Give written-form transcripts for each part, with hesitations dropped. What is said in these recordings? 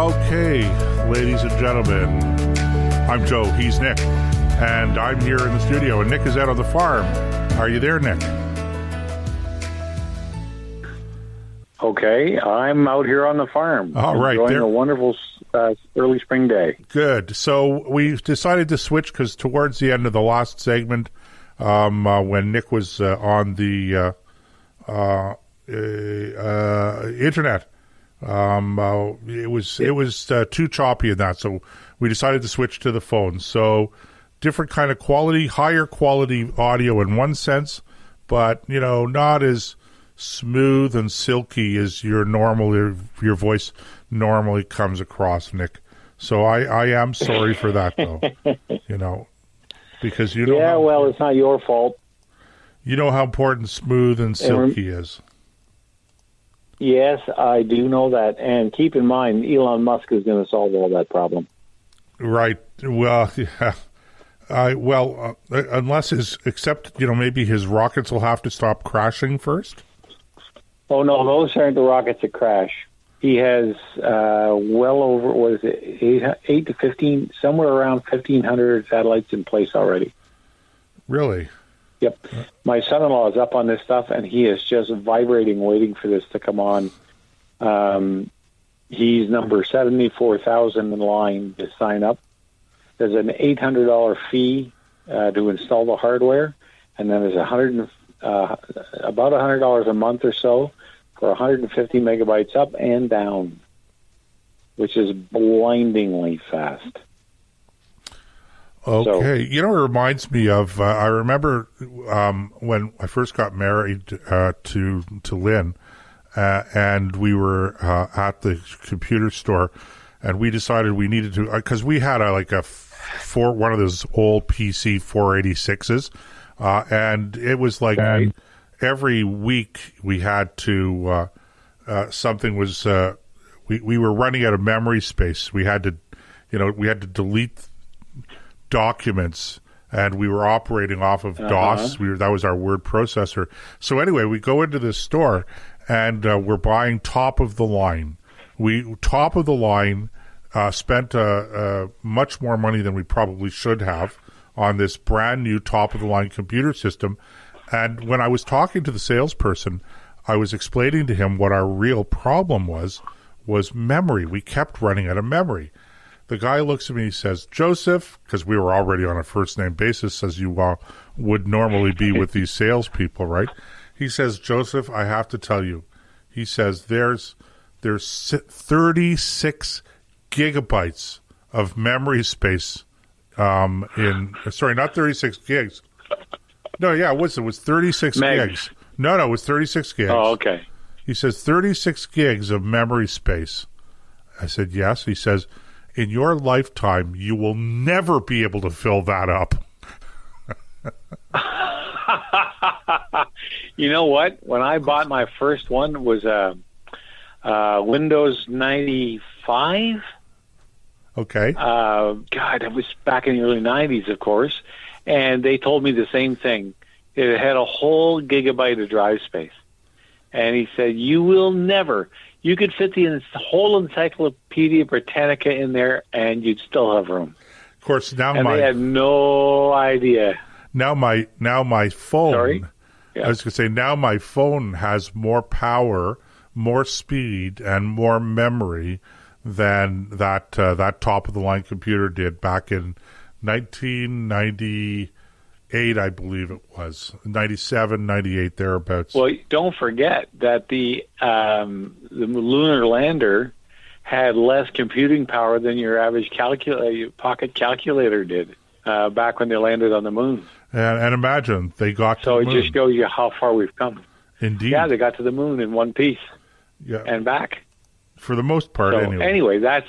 Okay, ladies and gentlemen, I'm Joe, he's Nick, and I'm here in the studio, and Nick is out on the farm. Are you there, Nick? Okay, I'm out here on the farm. All right, enjoying a wonderful early spring day. Good. So we decided to switch because towards the end of the last segment, when Nick was on the internet, it was too choppy in that, so we decided to switch to the phone. So different kind of quality, higher quality audio in one sense, but not as smooth and silky as your voice normally comes across, Nick. So I am sorry for that, though. Because it's not your fault. You know how important smooth and silky is. Yes, I do know that. And keep in mind, Elon Musk is going to solve all that problem. Right. Well, yeah. Unless maybe his rockets will have to stop crashing first. Oh, no, those aren't the rockets that crash. He has well over, 8 to 15, somewhere around 1,500 satellites in place already. Really? Yep. My son-in-law is up on this stuff, and he is just vibrating, waiting for this to come on. He's number 74,000 in line to sign up. There's an $800 fee to install the hardware, and then there's about $100 a month or so for 150 megabytes up and down, which is blindingly fast. Okay. It reminds me of, I remember when I first got married to Lynn, and we were at the computer store, and we decided we needed to, because we had one of those old PC 486s, and it was like every week we had to, we were running out of memory space. We had to delete documents, and we were operating off of DOS. That was our word processor. So anyway, we go into this store, and we're buying top of the line. Spent much more money than we probably should have on this brand new top of the line computer system. And when I was talking to the salesperson, I was explaining to him what our real problem was memory. We kept running out of memory. The guy looks at me and says, Joseph, because we were already on a first-name basis, as you would normally be with these salespeople, right? He says, Joseph, I have to tell you. He says, there's 36 gigabytes of memory space not 36 gigs. No, yeah, it was 36 gigs. No, it was 36 gigs. Oh, okay. He says, 36 gigs of memory space. I said, yes. He says, in your lifetime, you will never be able to fill that up. You know what? When I bought my first one, it was Windows 95. Okay. It was back in the early 90s, of course. And they told me the same thing. It had a whole gigabyte of drive space. And he said, you could fit the whole Encyclopedia Britannica in there, and you'd still have room. Of course, they had no idea. Now my phone. Sorry? Yeah. I was going to say, now my phone has more power, more speed, and more memory than that top of the line computer did back in 1998, I believe it was 97, 98, thereabouts. Well, don't forget that the lunar lander had less computing power than your average pocket calculator did back when they landed on the moon. And imagine they got to the moon. So it just shows you how far we've come. Indeed. Yeah, they got to the moon in one piece. Yeah. And back. For the most part, anyway. Anyway, they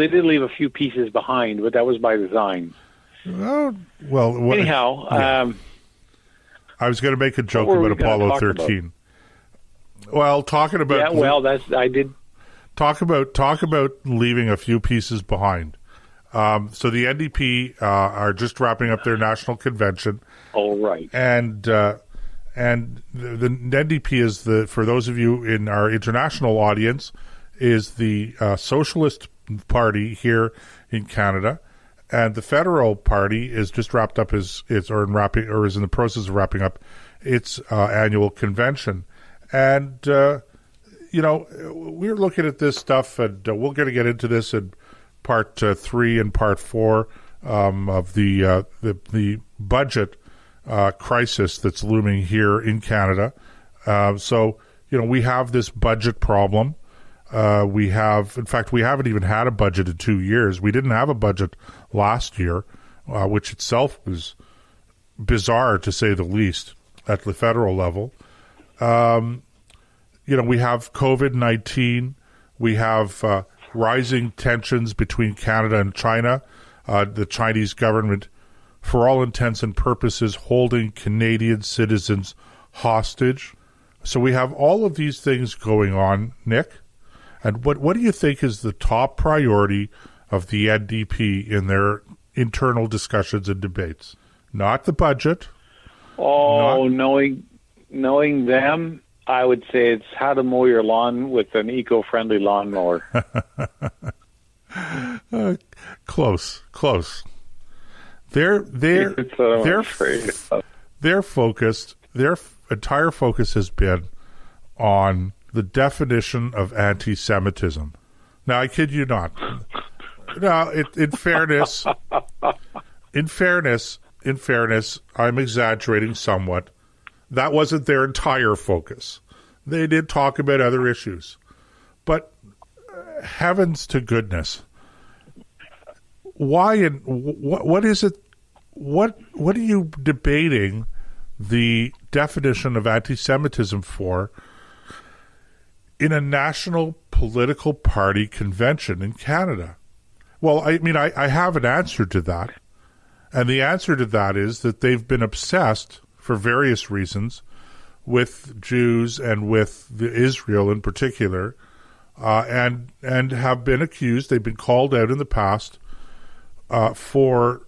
did leave a few pieces behind, but that was by design. Anyhow, I was going to make a joke about Apollo 13. Well, talking about talk about leaving a few pieces behind. So the NDP are just wrapping up their national convention. All right, and the NDP is for those of you in our international audience, is the Socialist Party here in Canada, and the Federal Party is just wrapped up is in the process of wrapping up its annual convention. And we're looking at this stuff, and we're going to get into this in part 3 and part 4 of the budget crisis that's looming here in Canada. So we have this budget problem. We haven't even had a budget in 2 years. We didn't have a budget last year, which itself was bizarre to say the least at the federal level. We have COVID-19. We have rising tensions between Canada and China. The Chinese government, for all intents and purposes, holding Canadian citizens hostage. So we have all of these things going on, Nick. And what do you think is the top priority of the NDP in their internal discussions and debates? Not the budget. Knowing them, I would say it's how to mow your lawn with an eco-friendly lawnmower. Close. Their entire focus has been on the definition of anti-Semitism. Now, I kid you not. Now, in fairness, I'm exaggerating somewhat. That wasn't their entire focus. They did talk about other issues. But heavens to goodness, why and what is it? What are you debating the definition of anti-Semitism for in a national political party convention in Canada? Well, I have an answer to that. And the answer to that is that they've been obsessed, for various reasons, with Jews and with Israel in particular, and have been accused, they've been called out in the past for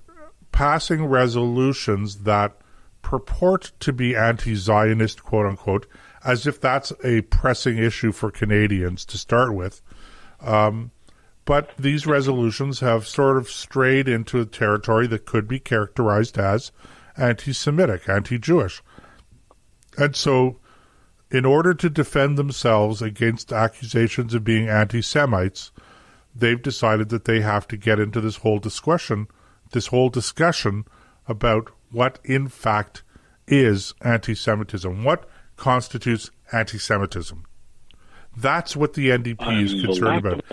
passing resolutions that purport to be anti-Zionist, quote-unquote, as if that's a pressing issue for Canadians to start with. But these resolutions have sort of strayed into a territory that could be characterized as anti-Semitic, anti-Jewish. And so, in order to defend themselves against accusations of being anti-Semites, they've decided that they have to get into this whole discussion about what in fact is anti-Semitism. What constitutes anti-Semitism? That's what the NDP is concerned about.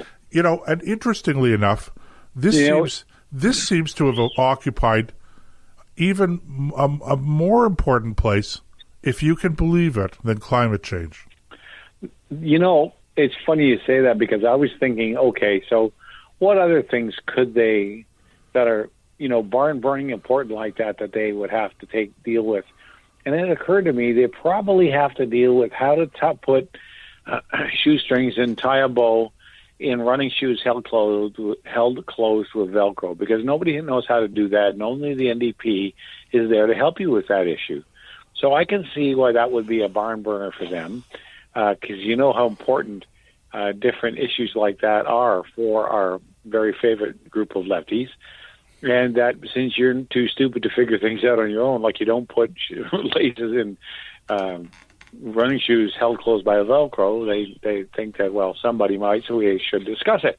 And interestingly enough, this seems to have occupied even a more important place, if you can believe it, than climate change. It's funny you say that, because I was thinking, okay, so what other things could they, that are, barn burning important like that they would have to deal with? And it occurred to me they probably have to deal with how to put shoestrings and tie a bow in running shoes held closed with Velcro, because nobody knows how to do that, and only the NDP is there to help you with that issue. So I can see why that would be a barn burner for them, because you know how important different issues like that are for our very favorite group of lefties, and that since you're too stupid to figure things out on your own, like you don't put laces in running shoes held closed by a Velcro, they think that, well, somebody might, so we should discuss it.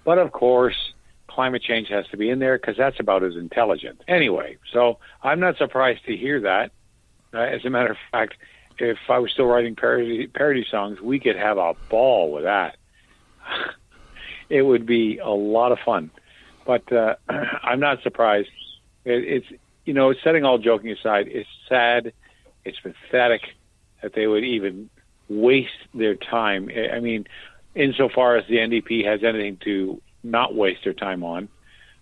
But of course, climate change has to be in there, because that's about as intelligent. Anyway, so I'm not surprised to hear that. As a matter of fact, if I was still writing parody songs, we could have a ball with that. It would be a lot of fun. But I'm not surprised. It's setting all joking aside, it's sad, it's pathetic that they would even waste their time. I mean, insofar as the NDP has anything to not waste their time on.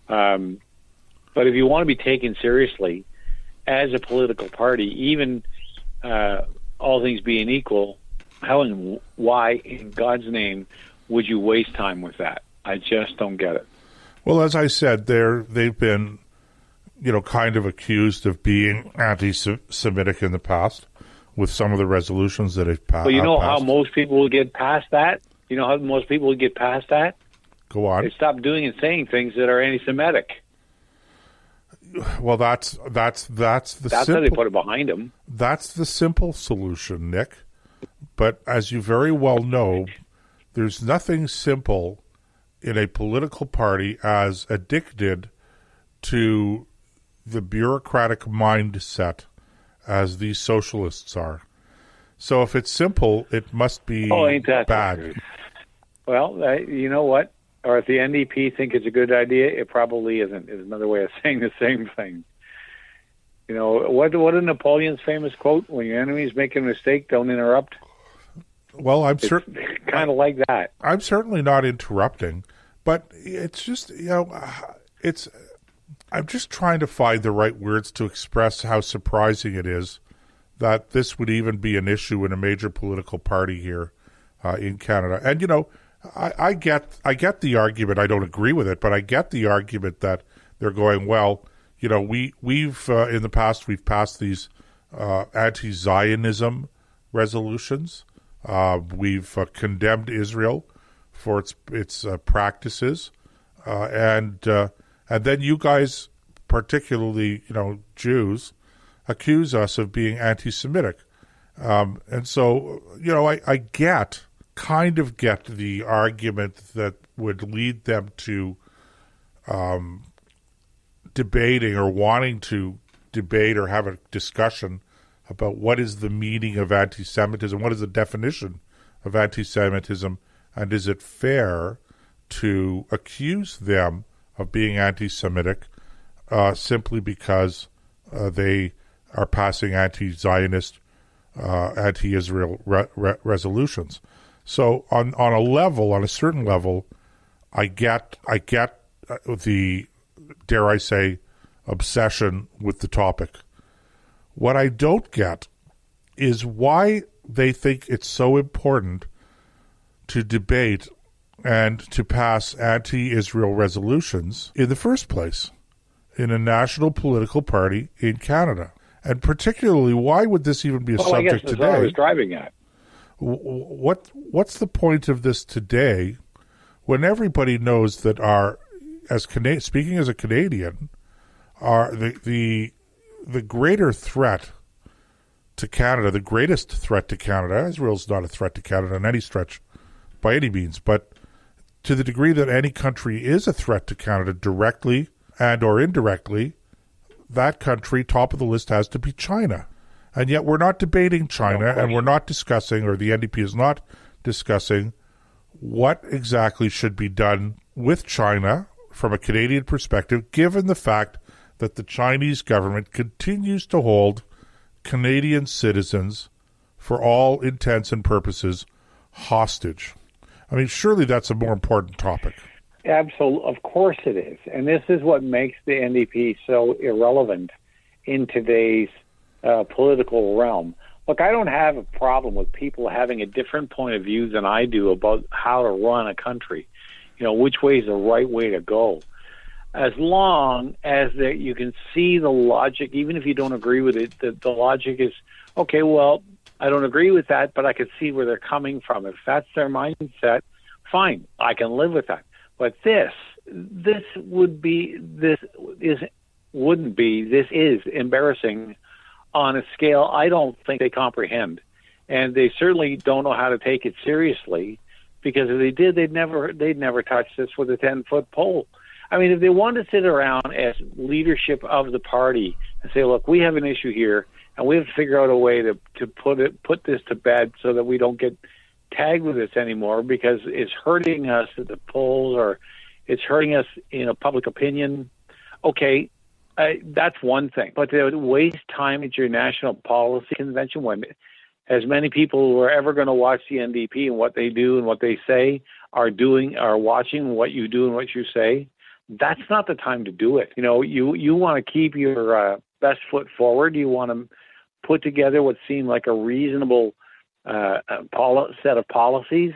But if you want to be taken seriously as a political party, even all things being equal, how and why in God's name would you waste time with that? I just don't get it. Well, as I said, they've been, kind of accused of being anti-Semitic in the past with some of the resolutions that have passed. Well, how most people will get past that? You know how most people would get past that? Go on. They stop doing and saying things that are anti-Semitic. Well, that's how they put it behind them. That's the simple solution, Nick. But as you very well know, there's nothing simple in a political party as addicted to the bureaucratic mindset as these socialists are. So if it's simple, it must be ain't that bad. Well, you know what? Or if the NDP think it's a good idea, it probably isn't, is another way of saying the same thing. You know, what is Napoleon's famous quote? When your enemy's making a mistake, don't interrupt. Well, I'm kind of like that. I'm certainly not interrupting, but it's just, I'm just trying to find the right words to express how surprising it is that this would even be an issue in a major political party here in Canada. And, I get the argument. I don't agree with it, but I get the argument that they're going, well, we've in the past we've passed these anti-Zionism resolutions. We've condemned Israel for its practices, and then you guys, particularly Jews, accuse us of being anti-Semitic, and so I kind of get the argument that would lead them to debating or wanting to debate or have a discussion about what is the meaning of anti-Semitism, what is the definition of anti-Semitism, and is it fair to accuse them of being anti-Semitic simply because they are passing anti-Zionist, anti-Israel resolutions. So on a certain level, I get the, dare I say, obsession with the topic. What I don't get is why they think it's so important to debate and to pass anti-Israel resolutions in the first place in a national political party in Canada. And particularly, why would this even be a subject I guess that's today? what I was driving at. What's the point of this today when everybody knows that speaking as a Canadian, the greater threat to Canada, the greatest threat to Canada, Israel's not a threat to Canada in any stretch by any means, but to the degree that any country is a threat to Canada directly and or indirectly, that country, top of the list, has to be China. And yet we're not debating China, and we're not discussing, or the NDP is not discussing, what exactly should be done with China from a Canadian perspective, given the fact that the Chinese government continues to hold Canadian citizens, for all intents and purposes, hostage. I mean, surely that's a more important topic. Absolutely. Of course it is. And this is what makes the NDP so irrelevant in today's political realm. Look, I don't have a problem with people having a different point of view than I do about how to run a country, which way is the right way to go. As long as you can see the logic, even if you don't agree with it, the logic is, okay, well, I don't agree with that, but I can see where they're coming from. If that's their mindset, fine, I can live with that. But this is embarrassing on a scale I don't think they comprehend. And they certainly don't know how to take it seriously, because if they did, they'd never touch this with a 10-foot pole. I mean, if they want to sit around as leadership of the party and say, look, we have an issue here, and we have to figure out a way to put this to bed so that we don't get tagged with this anymore, because it's hurting us at the polls, or it's hurting us in public opinion. Okay, that's one thing. But to waste time at your national policy convention when as many people who are ever going to watch the NDP and what they do and what they say are watching what you do and what you say, that's not the time to do it. You want to keep your best foot forward. You want to put together what seemed like a reasonable set of policies,